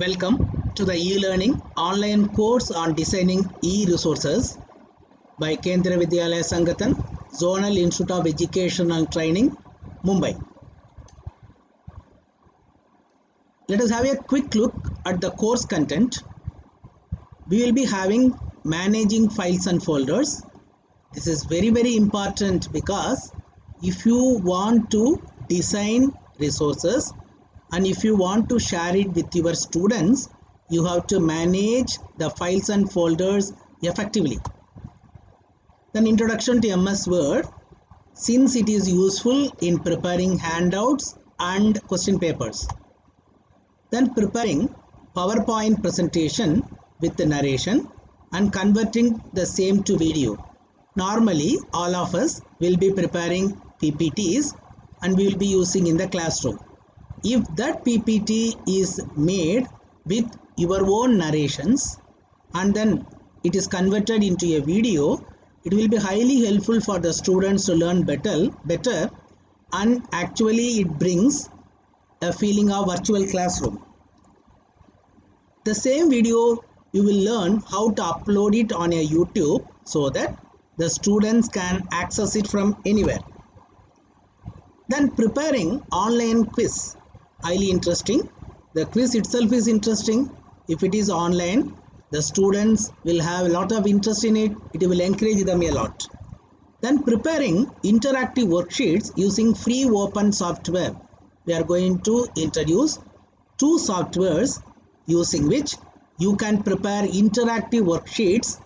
Welcome to the e-learning online course on designing e-resources by Kendriya Vidyalaya Sangathan, Zonal Institute of Education and Training, Mumbai. Let us have a quick look at the course content. We will be having managing files and folders. This is very important because if you want to design resources and if you want to share it with your students, you have to manage the files and folders effectively. Then introduction to MS Word, since it is useful in preparing handouts and question papers. Then preparing PowerPoint presentation with the narration and converting the same to video. Normally, all of us will be preparing PPTs and we will be using in the classroom. If that PPT is made with your own narrations and then it is converted into a video, it will be highly helpful for the students to learn better, and actually it brings a feeling of virtual classroom. The same video you will learn how to upload it on a YouTube so that the students can access it from anywhere. Then preparing online quiz, highly interesting. The quiz itself is interesting. If it is online, the students will have a lot of interest in it. It will encourage them a lot. Then preparing interactive worksheets using free open software. We are going to introduce two softwares using which you can prepare interactive worksheets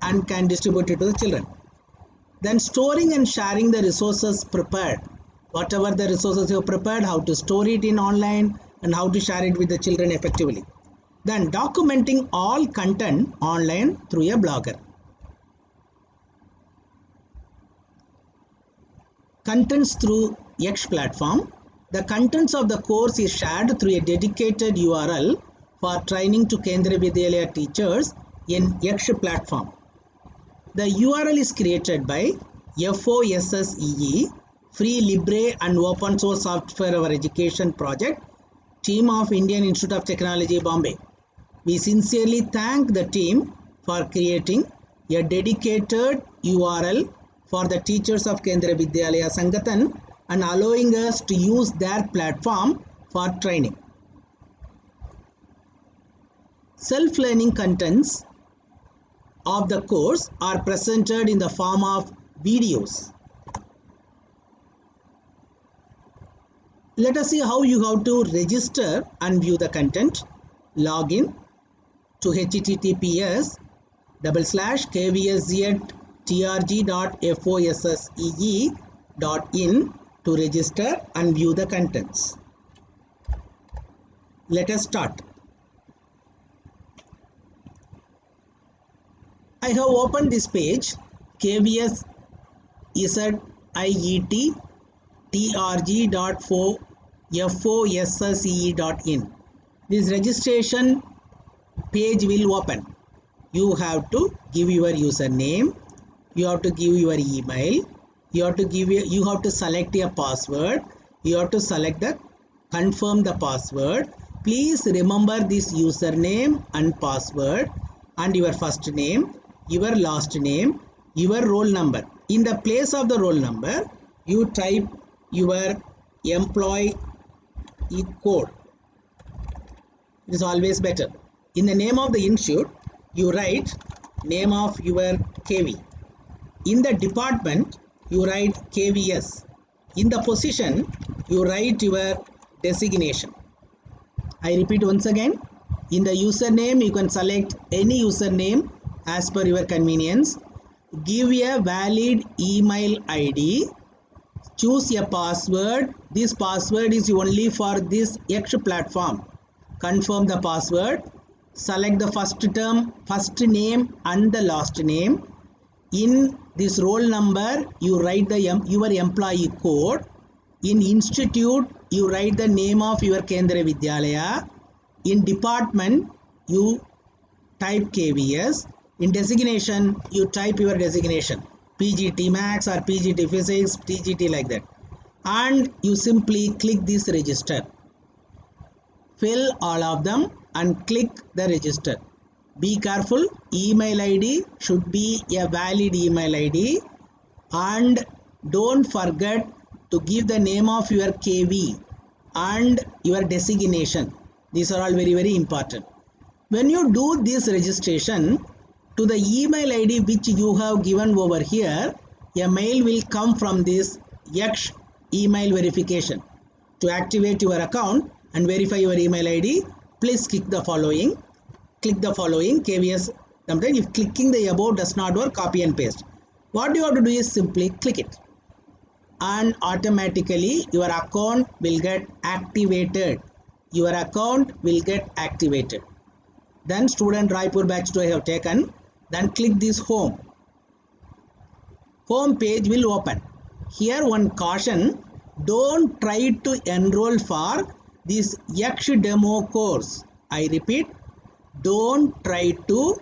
and can distribute it to the children. Then storing and sharing the resources prepared. Whatever the resources you have prepared, how to store it in online and how to share it with the children effectively. Then documenting all content online through a blogger. Contents through X platform. The contents of the course is shared through a dedicated URL for training to Kendriya Vidyalaya teachers in X platform. The URL is created by FOSSEE, Free Libre and Open Source Software for Education project, team of Indian Institute of Technology, Bombay. We sincerely thank the team for creating a dedicated URL for the teachers of Kendriya Vidyalaya Sangathan and allowing us to use their platform for training. Self-learning contents of the course are presented in the form of videos. Let us see how you have to register and view the content. Login to https://kvsz.trg.fossee.in to register and view the contents. Let us start. I have opened this page, kvsz.trg.fossee.in. This registration page will open. You have to give your username, you have to give your email, you have to select a password, you have to select the confirm the password. Please remember this username and password and your first name, your last name, your roll number. In the place of the roll number, you type your employee code. It is always better. In the name of the institute, you write name of your KV. In the department, you write KVS. In the position, you write your designation. I repeat once again. In the username, you can select any username as per your convenience. Give a valid email ID. Choose a password. This password is only for this X platform. Confirm the password. Select the first term, first name and the last name. In this roll number, you write your employee code. In institute, you write the name of your Kendriya Vidyalaya. In department, you type KVS. In designation, you type your designation. PGT Max or PGT Physics, TGT like that. And you simply click this register. Fill all of them and click the register. Be careful, email ID should be a valid email ID, and don't forget to give the name of your KV and your designation. These are all very important. When you do this registration, to the email ID which you have given over here, a mail will come from this Yaksh email verification. To activate your account and verify your email ID, please click the following. Click the following KVS. Sometimes if clicking the above does not work, copy and paste. What you have to do is simply click it, and automatically your account will get activated. Your account will get activated. Then student Raipur batch 2 I have taken. Then click this home. Home page will open. Here one caution, don't try to enroll for this Yaksh demo course. I repeat, don't try to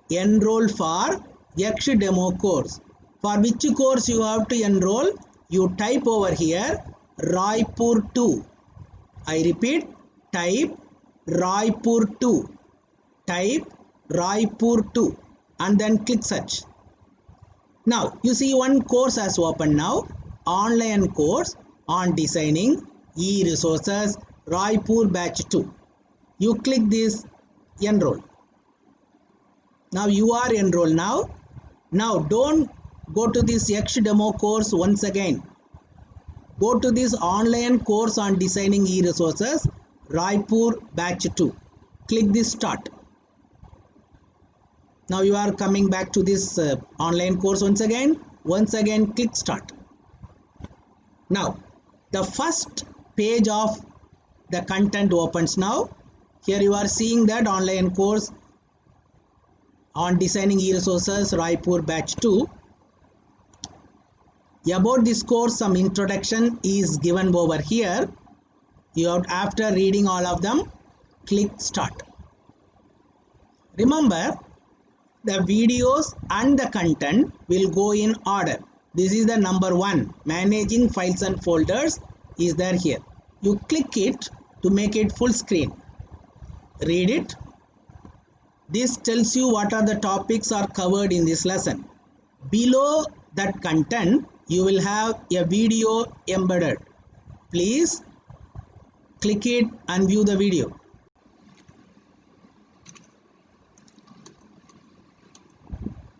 enroll for Yaksh demo course. For which course you have to enroll? You type over here Raipur 2. I repeat, type Raipur 2. Type Raipur 2 and then click search. Now you see one course has opened now. Online course on designing e-resources Raipur batch 2. You click this enroll. Now you are enrolled now. Now don't go to this Yaksh demo course once again. Go to this online course on designing e-resources Raipur batch 2. Click this start. Now you are coming back to this online course once again. Once again click start. Now the first page of the content opens now. Here you are seeing that online course on designing e-resources Raipur batch 2. About this course some introduction is given over here. You have, after reading all of them, click start. Remember, the videos and the content will go in order. This is the number 1. Managing files and folders is there here. You click it to make it full screen. Read it. This tells you what are the topics are covered in this lesson. Below that content, you will have a video embedded. Please click it and view the video.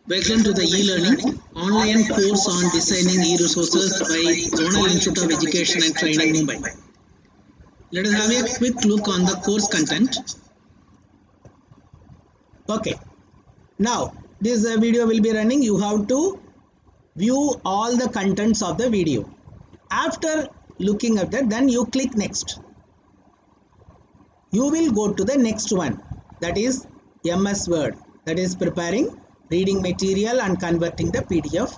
Welcome to the e-learning online course on designing e-resources by Zonal Institute of Education and Training, Mumbai. Let us have a quick look on the course content. Okay, now this video will be running. You have to view all the contents of the video. After looking at that, then you click next. You will go to the next one, that is MS Word, that is preparing reading material and converting the PDF,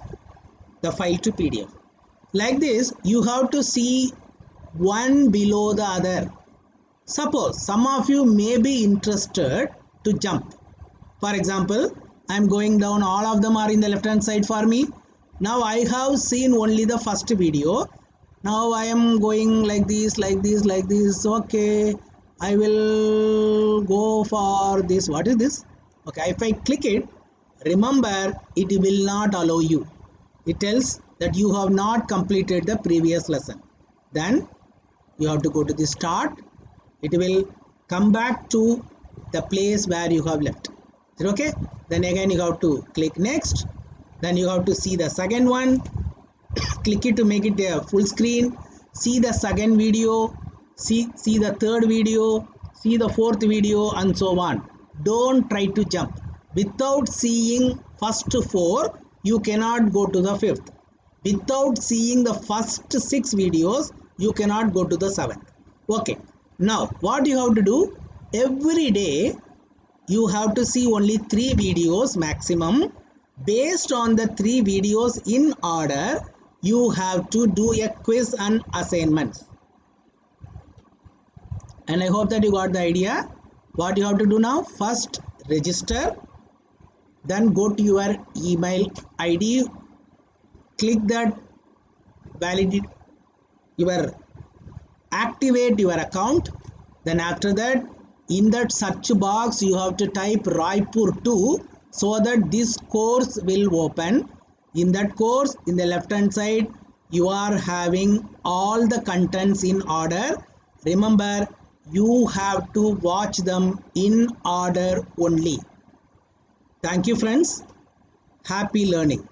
the file to PDF. Like this, you have to see one below the other. Suppose some of you may be interested to jump. For example, I am going down, all of them are in the left hand side for me. Now I have seen only the first video. Now I am going like this, like this, like this. Okay, I will go for this. What is this? Okay, if I click it, remember it will not allow you. It tells that you have not completed the previous lesson. Then you have to go to the start. It will come back to the place where you have left. Is it okay? Then again you have to click next. Then you have to see the second one. Click it to make it a full screen. See the second video. See the third video. See the fourth video and so on. Don't try to jump. Without seeing first 4, you cannot go to the 5th. Without seeing the first 6 videos, you cannot go to the 7th. Okay. Now, what you have to do? Every day, you have to see only 3 videos maximum. Based on the 3 videos in order, you have to do a quiz and assignments. And I hope that you got the idea. What you have to do now? First, register. Then go to your email ID, click that activate your account. Then after that, In that search box you have to type Raipur 2 so that this course will open. In that course, in the left hand side, you are having all the contents in order. Remember, you have to watch them in order only. Thank you friends. Happy learning.